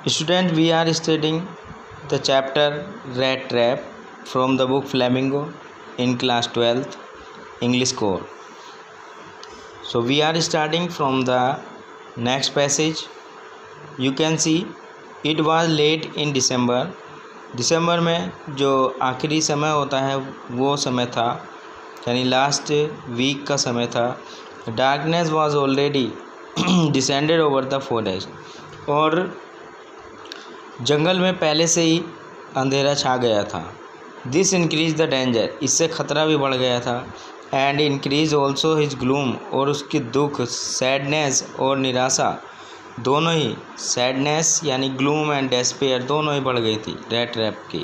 Student, we are studying the chapter Rat Trap from the book Flamingo in class 12th English core. So we are starting from the next passage. You can see it was late in December. दिसंबर में जो आखिरी समय होता है वो समय था, यानी लास्ट वीक का समय था. Darkness was already descended over the forest, और जंगल में पहले से ही अंधेरा छा गया था. दिस इंक्रीज द डेंजर, इससे ख़तरा भी बढ़ गया था. And increase also his gloom, और उसकी दुख, सैडनेस और निराशा दोनों ही, सैडनेस यानी ग्लूम एंड डेस्पेयर दोनों ही बढ़ गई थी रैट ट्रैप की,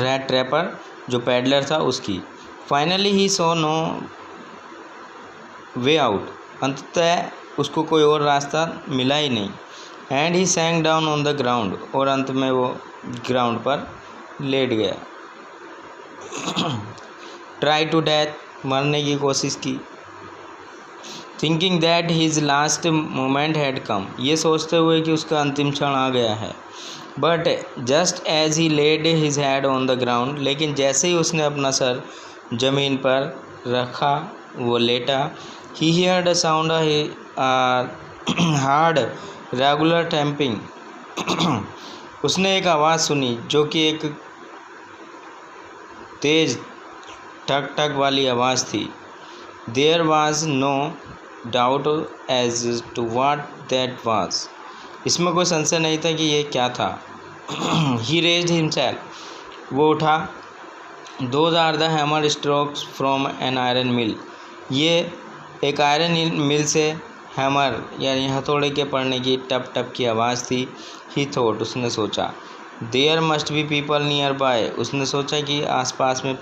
रैट ट्रैपर जो पैडलर था उसकी. Finally he saw no way out, अंततः उसको कोई और रास्ता मिला ही नहीं. And he sank down on the ground, और अंत में वो ग्राउंड पर लेट गया. ट्राई टू डेथ, मरने की कोशिश की. Thinking that his last moment had come, ये सोचते हुए कि उसका अंतिम क्षण आ गया है. But just as he laid his head on the ground, लेकिन जैसे ही उसने अपना सर जमीन पर रखा, वो लेटा, he heard a sound hard regular tamping, उसने एक आवाज़ सुनी जो कि एक तेज टक टक वाली आवाज़ थी. There was no doubt as to what that was, इसमें कोई संशय नहीं था कि ये क्या था. ही रेज्ड हिमसेल्फ, वो उठा. Those are the hammer strokes from an iron mill, ये एक आयरन मिल से हैमर यानी हथौड़े के पड़ने की टप टप की आवाज़ थी. ही थॉट, उसने सोचा. There must be people nearby, उसने सोचा कि आसपास में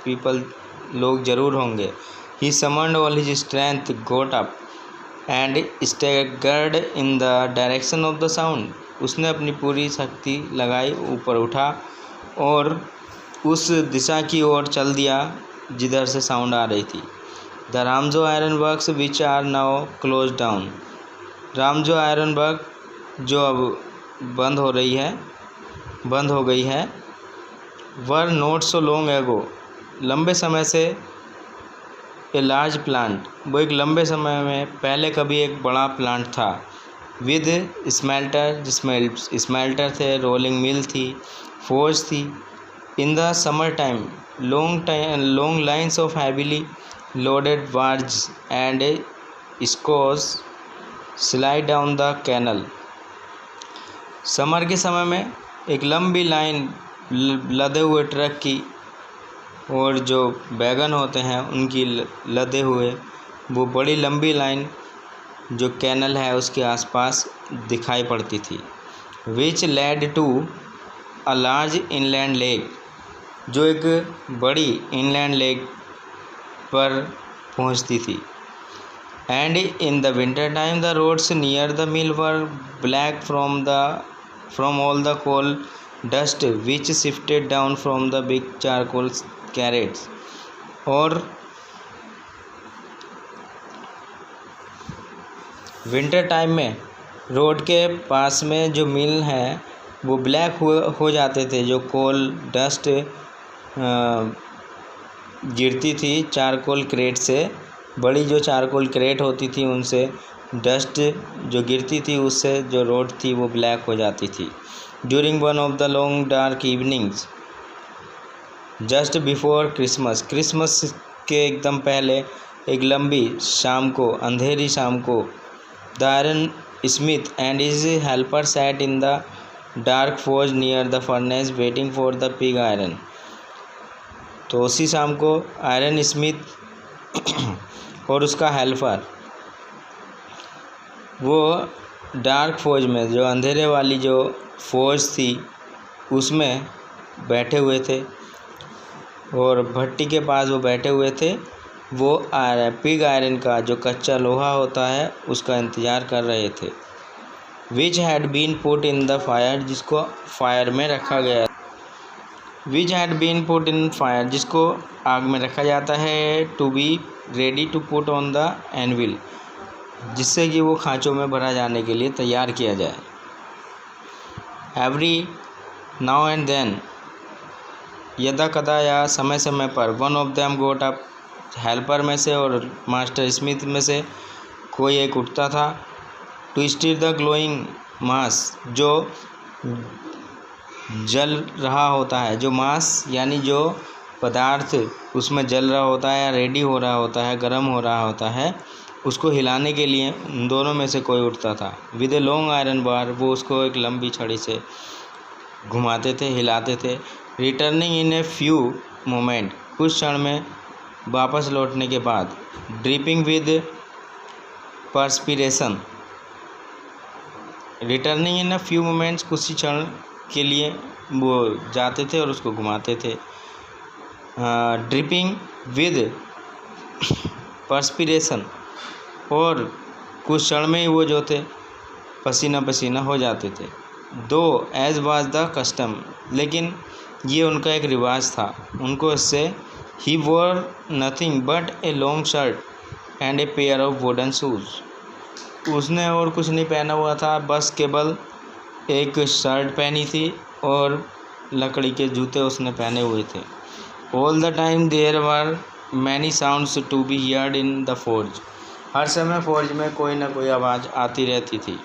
लोग ज़रूर होंगे. He summoned all his strength, got up and staggered in the direction of the sound, उसने अपनी पूरी शक्ति लगाई, ऊपर उठा और उस दिशा की ओर चल दिया जिधर से साउंड आ रही थी. The Ramsjo iron works which are now close down, Ramsjo iron work जो अब बंद हो गई है. वर नोट सो लॉन्ग एगो, लंबे समय से. ए लार्ज प्लांट, वो एक लंबे समय में पहले कभी एक बड़ा प्लांट था. विद स्मेल्टर, जिसमें स्मेल्टर थे, रोलिंग मिल थी, फोर्ज थी. In the summer time long lines of heavily loaded barge and scows slide down the canal, summer के समय में एक लंबी लाइन लदे हुए ट्रक की और जो वैगन होते हैं उनकी लदे हुए वो बड़ी लंबी लाइन जो कैनल है उसके आसपास दिखाई पड़ती थी. Which led to a large inland lake, जो एक बड़ी इनलैंड लेक पर पहुंचती थी. And in the winter time the roads near the mill were black from all the coal dust which shifted down from the big charcoal carts, और winter time में road के पास में जो मिल है वो ब्लैक हो जाते थे. जो कोल डस्ट गिरती थी चारकोल क्रेट से, बड़ी जो चारकोल क्रेट होती थी उनसे डस्ट जो गिरती थी उससे जो रोड थी वो ब्लैक हो जाती थी. During one of the long dark evenings just before Christmas, Christmas के एकदम पहले एक लंबी शाम को, अंधेरी शाम को, the iron Smith and his helper sat in the dark forge near the furnace waiting for the pig iron. तो उसी शाम को आयरन स्मिथ और उसका हेल्पर वो डार्क फौज में, जो अंधेरे वाली जो फौज थी उसमें बैठे हुए थे, और भट्टी के पास वो बैठे हुए थे. वो पिग आयरन का जो कच्चा लोहा होता है उसका इंतज़ार कर रहे थे. Which had been put in the fire, जिसको फायर में रखा गया. Which had been put in fire, जिसको आग में रखा जाता है. To be ready to put on the anvil, जिससे कि वो खाँचों में भरा जाने के लिए तैयार किया जाए. एवरी नाउ एंड देन, यदा कदा या समय समय पर, one of them goat up, helper में से और मास्टर स्मिथ में से कोई एक उठता था, टू स्टीर द ग्लोइंग मास, जो जल रहा होता है, जो मास यानी जो पदार्थ उसमें जल रहा होता है या रेडी हो रहा होता है, गर्म हो रहा होता है, उसको हिलाने के लिए उन दोनों में से कोई उठता था। With a long iron bar, वो उसको एक लंबी छड़ी से घुमाते थे, हिलाते थे। Returning in a few moment, कुछ क्षण में वापस लौटने के बाद। Dripping with perspiration, returning in a few moments, कुछ ही क्षण के लिए वो जाते थे और उसको घुमाते थे। ड्रिपिंग विद पर्सपिरेशन, और कुछ क्षण में ही वो जो थे पसीना पसीना हो जाते थे। दो एज वाज द कस्टम, लेकिन ये उनका एक रिवाज था, उनको इससे he wore nothing but a long shirt and a pair of wooden shoes, उसने और कुछ नहीं पहना हुआ था, बस केवल एक शर्ट पहनी थी और लकड़ी के जूते उसने पहने हुए थे। All the time there were many sounds to be heard in the forge, हर समय फोर्ज में कोई ना कोई आवाज़ आती रहती थी।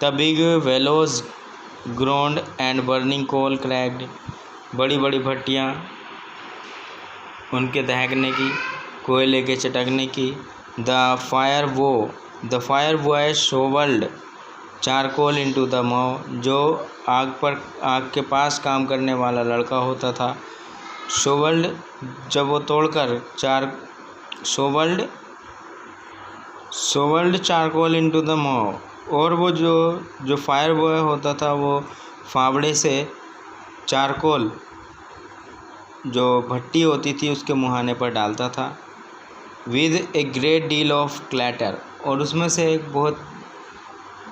The big bellows groaned and burning coal cracked, बड़ी बड़ी भट्टियाँ उनके दहकने की, कोयले के चटकने की। The fire boy shovelled charcoal into the maw, जो आग के पास काम करने वाला लड़का होता था, शोवल्ड जब वो तोड़कर शोवल्ड चारकोल इनटू द माव, और वो जो फायर बॉय होता था वो फावड़े से चारकोल, जो भट्टी होती थी, उसके मुहाने पर डालता था। With a great deal of clatter, और उसमें से एक बहुत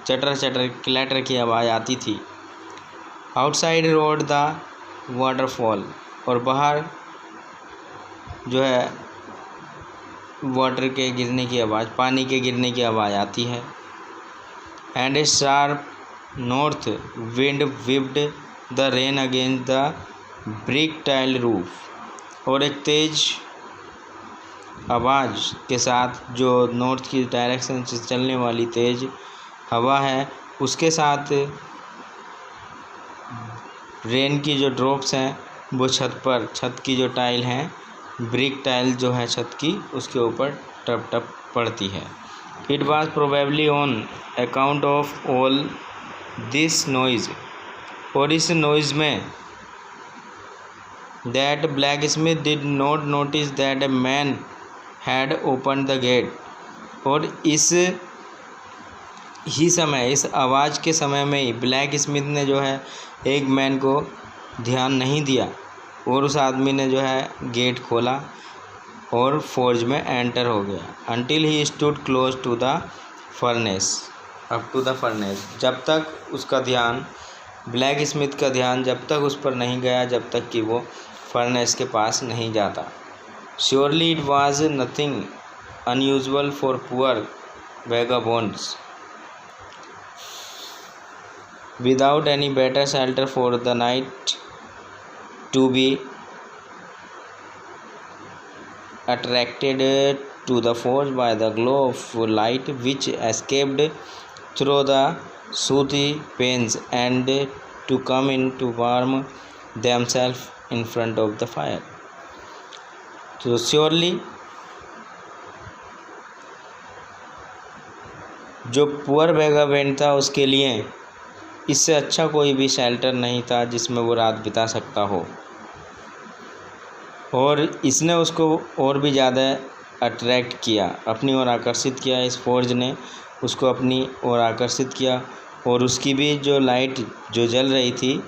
चटर चटर क्लैटर की आवाज़ आती थी। आउटसाइड रोड द वाटरफॉल, और बाहर जो है वाटर के गिरने की आवाज़, पानी के गिरने की आवाज़ आती है। And A sharp north wind whipped the rain against the brick tile roof, और एक तेज आवाज़ के साथ जो नॉर्थ की डायरेक्शन से चलने वाली तेज हवा है, उसके साथ रेन की जो ड्रॉप्स हैं वो छत की जो टाइल हैं, ब्रिक टाइल जो है छत की, उसके ऊपर टप टप पड़ती है। It was probably on account of all this noise, और इस नॉइज़ में that blacksmith did not notice that a man had open the gate, और इस आवाज़ के समय में ही ब्लैक स्मिथ ने जो है एक मैन को ध्यान नहीं दिया, और उस आदमी ने जो है गेट खोला और फोर्ज में एंटर हो गया। Until he stood close to the furnace, up to the furnace, जब तक उसका ध्यान, ब्लैक स्मिथ का ध्यान जब तक उस पर नहीं गया, जब तक कि वो फर्नेस के पास नहीं जाता। Surely it was nothing unusual for poor vagabonds without any better shelter for the night to be attracted to the forge by the glow of light which escaped through the sooty panes and to come in to warm themselves in front of the fire. So surely जो poor vagabond था उसके लिए इससे अच्छा कोई भी shelter नहीं था जिसमें वो रात बिता सकता हो, और इसने उसको और भी ज़्यादा अट्रैक्ट किया, अपनी ओर आकर्षित किया। इस फोर्ज ने उसको अपनी ओर आकर्षित किया, और उसकी भी जो लाइट जो जल रही थी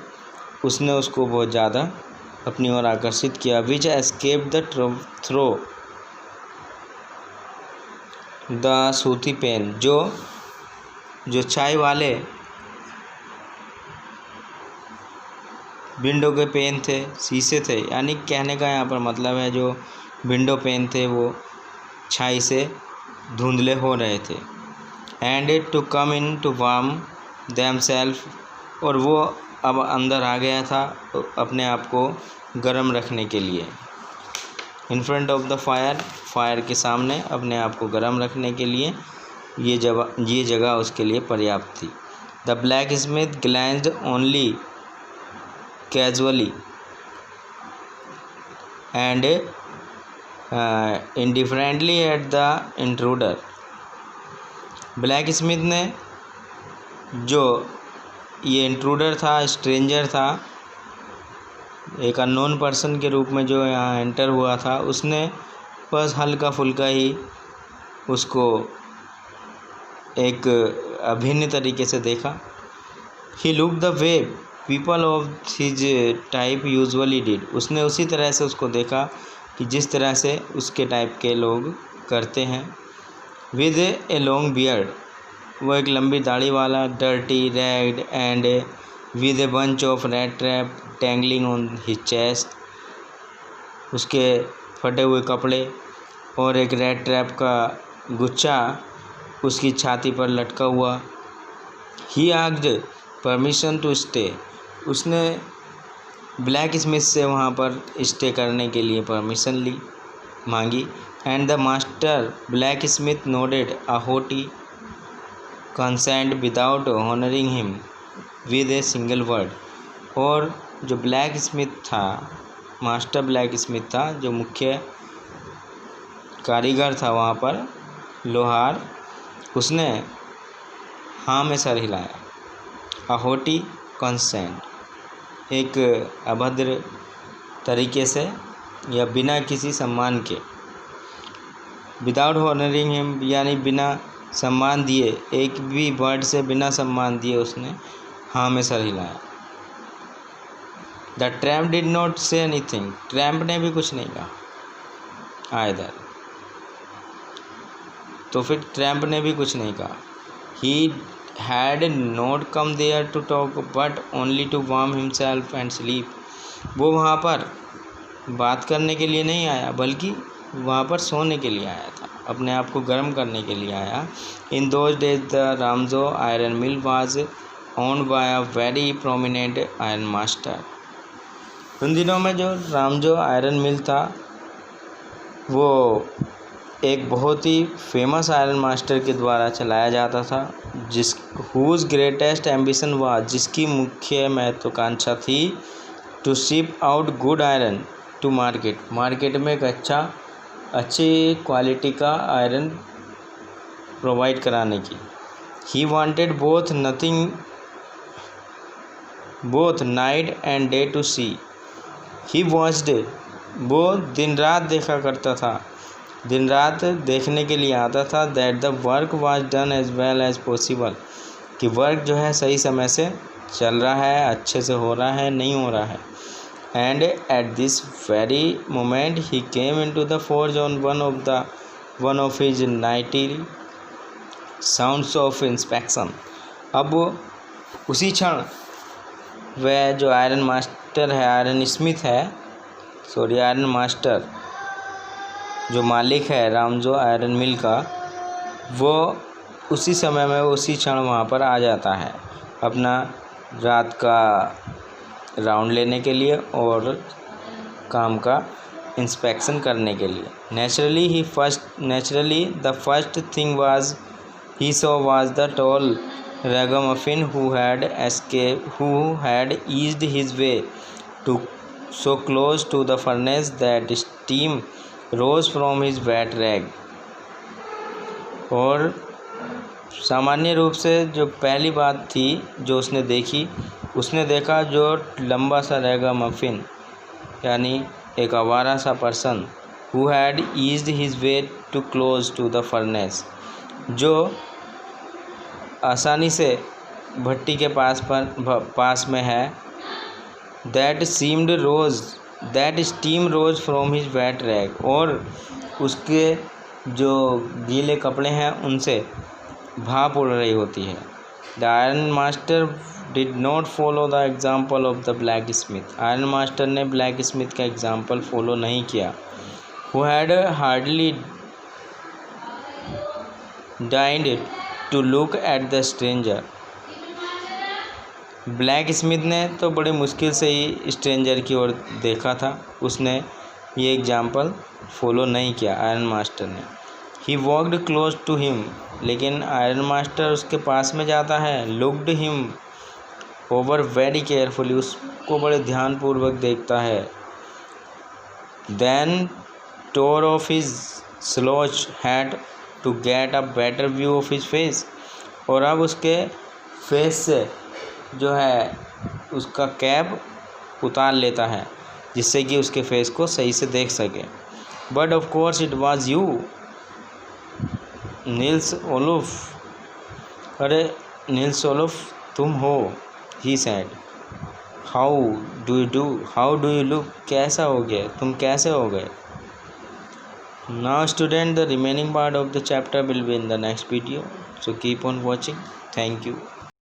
उसने उसको बहुत ज़्यादा अपनी ओर आकर्षित किया। विच एस्केप द थ्रो द सूती पेन, जो चाय वाले विंडो के पेन थे, शीशे थे, यानी कहने का यहाँ पर मतलब है जो विंडो पेन थे वो छाई से धुंधले हो रहे थे। And to come in to warm themselves और वो अब अंदर आ गया था अपने आप को गर्म रखने के लिए। In front of the fire के सामने अपने आप को गर्म रखने के लिए ये जगह उसके लिए पर्याप्त थी। The blacksmith glanced only casually and indifferently at the intruder. Blacksmith ने, जो ये इंट्रूडर था, स्ट्रेंजर था, एक अननोन पर्सन के रूप में जो यहाँ एंटर हुआ था, उसने बस हल्का फुल्का ही उसको एक अभिन्न तरीके से देखा। He look the way people of his type usually did. उसने उसी तरह से उसको देखा कि जिस तरह से उसके टाइप के लोग करते हैं। विद ए लॉन्ग बियर्ड, वो एक लंबी दाढ़ी वाला, dirty, ragged and with a bunch of red trap tangling on his chest. उसके फटे हुए कपड़े और एक रेड ट्रैप का गुच्छा उसकी छाती पर लटका हुआ। He asked permission to stay. उसने ब्लैक स्मिथ से वहाँ पर स्टे करने के लिए परमिशन मांगी। And the master blacksmith nodded a haughty consent without honouring him with a single word. और जो ब्लैक स्मिथ था, मास्टर ब्लैक स्मिथ था, जो मुख्य कारीगर था वहाँ पर, लोहार, उसने हाँ में सर हिलाया। अ हॉटी कंसेंट, एक अभद्र तरीके से या बिना किसी सम्मान के। विदाउट ऑनरिंग हिम यानी बिना सम्मान दिए, एक भी वर्ड से बिना सम्मान दिए उसने हाँ में सर हिलाया। The tramp did not say anything. Tramp ने भी कुछ नहीं कहा आइदर। तो फिर ट्रैम्प ने भी कुछ नहीं कहा। He had not come there to talk but only to warm himself and sleep. वो वहाँ पर बात करने के लिए नहीं आया, बल्कि वहाँ पर सोने के लिए आया था, अपने आप को गर्म करने के लिए आया। In those days the Ramsjo iron mill was owned by a very prominent iron master. उन दिनों में जो रामजो आयरन मिल था, वो एक बहुत ही फेमस आयरन मास्टर के द्वारा चलाया जाता था, हुज ग्रेटेस्ट एम्बिशन वाज, जिसकी मुख्य महत्वाकांक्षा थी, to ship out good iron to market में एक अच्छी क्वालिटी का आयरन प्रोवाइड कराने की। He wanted both night and day to see. He watched, वो दिन रात देखा करता था, दिन रात देखने के लिए आता था। That the work was done as well as possible, कि वर्क जो है सही समय से चल रहा है, अच्छे से हो रहा है, नहीं हो रहा है। And at this very moment he came into the forge on one of his Knightley sounds of inspection. अब उसी क्षण वह जो आयरन मास्टर है, आयरन मास्टर जो मालिक है रामजो आयरन मिल का, वो उसी समय में उसी क्षण वहाँ पर आ जाता है अपना रात का राउंड लेने के लिए और काम का इंस्पेक्शन करने के लिए। Naturally the first thing he saw was the tall ragamuffin who had eased his way to so close to the furnace that steam rose from his wet rag। और सामान्य रूप से जो पहली बात थी जो उसने देखा जो लंबा सा रैगामफिन, यानी एक आवारा सा person, who had eased his way too close to the furnace, जो आसानी से भट्टी के पास में है। That steam rose from his wet rag, और उसके जो गीले कपड़े हैं उनसे भाप उड़ रही होती है। The iron master did not follow the example of the blacksmith. Iron master ने ब्लैक स्मिथ का एग्जाम्पल फॉलो नहीं किया। Who had hardly deigned to look at the stranger, blacksmith ने तो बड़ी मुश्किल से ही स्ट्रेंजर की ओर देखा था। उसने ये एग्जाम्पल फॉलो नहीं किया आयरन मास्टर ने। He walked close to him, लेकिन आयरन मास्टर उसके पास में जाता है। Looked him over very carefully, उसको बड़े ध्यानपूर्वक देखता है। Then tore off his slouch hat to get a better view of his face, और अब उसके फेस से जो है उसका कैप उतार लेता है जिससे कि उसके फेस को सही से देख सके। But of course it was you Nils Oluf, अरे नील्स ओलुफ तुम हो। He said, how do you look, कैसा हो गया, तुम कैसे हो गए। Now student, the remaining part of the chapter will be in the next video, so keep on watching. Thank you.